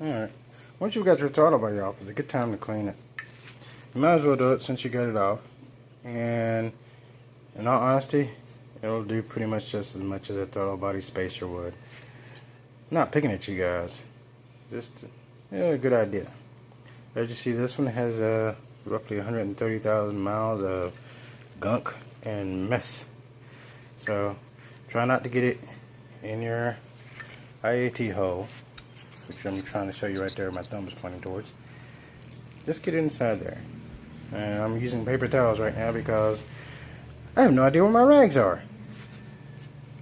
Alright, once you've got your throttle body off, it's a good time to clean it. You might as well do it since you got it off. And in all honesty, it'll do pretty much just as much as a throttle body spacer would. I'm not picking at you guys. Just a good idea. As you see, this one has roughly 130,000 miles of gunk and mess. So try not to get it in your IAT hole, which I'm trying to show you right there. My thumb is pointing towards. Just get it inside there. And I'm using paper towels right now because I have no idea where my rags are.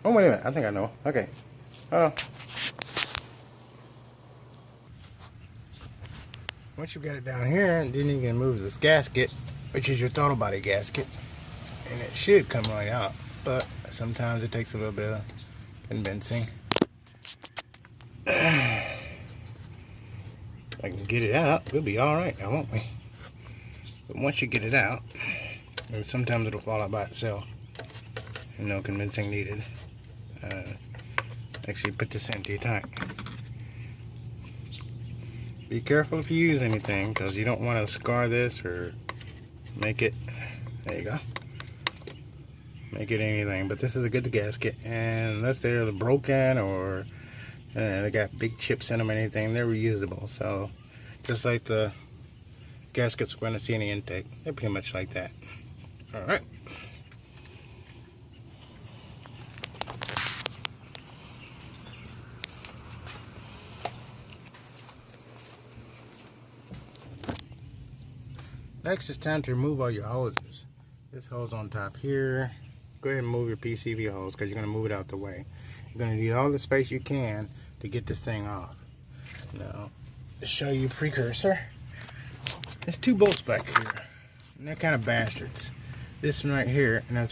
Oh, wait a minute. I think I know. Okay. Once you've got it down here, then you can move this gasket, which is your throttle body gasket, and it should come right out. But sometimes it takes a little bit of convincing. I can get it out, we'll be alright now, won't we? But once you get it out, sometimes it'll fall out by itself. No convincing needed. Actually put this into your tank. Be careful if you use anything, because you don't want to scar this or make it, there you go, make it anything. But this is a good gasket, and unless they're broken or they got big chips in them or anything, they're reusable. So just like the gaskets we're going to see in the intake, they're pretty much like that. Alright. Next, it's time to remove all your hoses. This hose on top here, go ahead and move your PCV hose because you're going to move it out the way. You're going to need all the space you can to get this thing off. Now, to show you precursor, there's two bolts back here, and they're kind of bastards. This one right here, and there's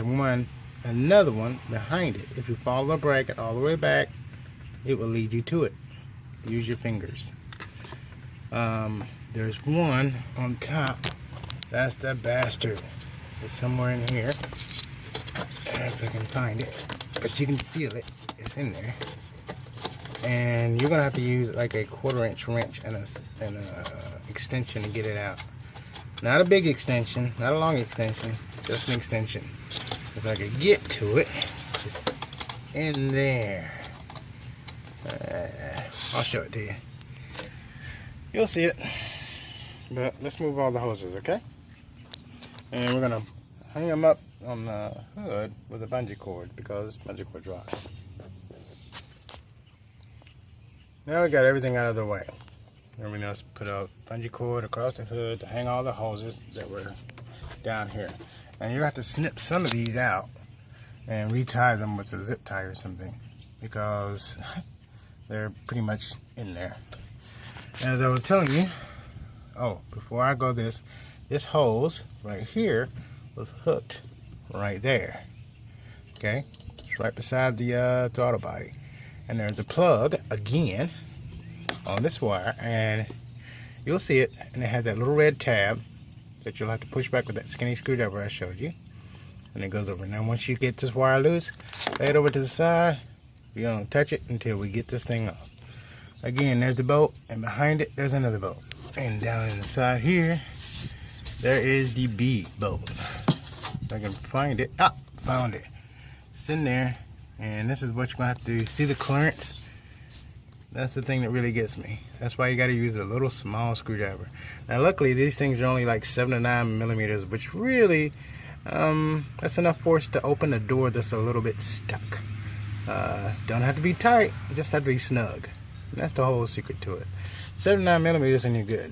another one behind it. If you follow the bracket all the way back, it will lead you to it. Use your fingers. There's one on top. That's that bastard. It's somewhere in here. If I can find it. But you can feel it. It's in there. And you're going to have to use like a 1/4-inch wrench and a extension to get it out. Not a big extension. Not a long extension. Just an extension. If I could get to it. Just in there. I'll show it to you. You'll see it. But let's move all the hoses, okay? And we're going to hang them up on the hood with a bungee cord because bungee cord dry. Now we got everything out of the way. Everything else, put a bungee cord across the hood to hang all the hoses that were down here. And you have to snip some of these out and retie them with a zip tie or something because they're pretty much in there. As I was telling you, before I go this hose right here was hooked right there. Okay, it's right beside the throttle body. And there's a plug again on this wire, and you'll see it, and it has that little red tab that you'll have to push back with that skinny screwdriver I showed you, and it goes over. Now once you get this wire loose, lay it over to the side. You don't touch it until we get this thing off. Again, there's the bolt, and behind it there's another bolt, and down inside here there is the B bolt. If I can find it. Found it. It's in there. And this is what you're going to have to do. See the clearance? That's the thing that really gets me. That's why you got to use a little small screwdriver. Now luckily these things are only like 7 to 9 millimeters, which really, that's enough force to open a door that's a little bit stuck. Don't have to be tight, just have to be snug. And that's the whole secret to it. 7 to 9 millimeters and you're good.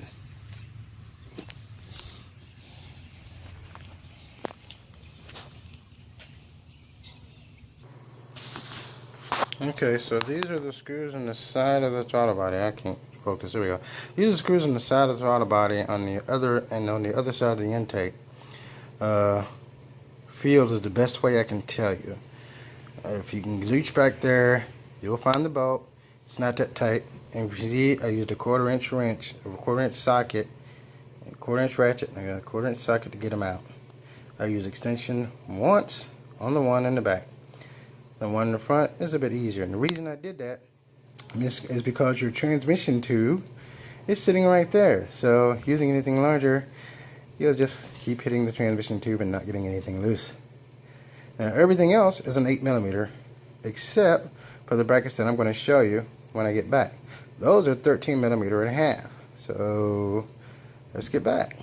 Okay, so these are the screws on the side of the throttle body. I can't focus. There we go. These are the screws on the side of the throttle body on the other side of the intake. Field is the best way I can tell you. If you can reach back there, you'll find the bolt. It's not that tight. And if you see, I used a 1/4-inch wrench, a 1/4-inch socket, a 1/4-inch ratchet, and I got a 1/4-inch socket to get them out. I used extension once on the one in the back. The one in the front is a bit easier, and the reason I did that is because your transmission tube is sitting right there. So using anything larger, you'll just keep hitting the transmission tube and not getting anything loose. Now everything else is an 8mm, except for the brackets that I'm going to show you when I get back. Those are 13mm and a half. So let's get back.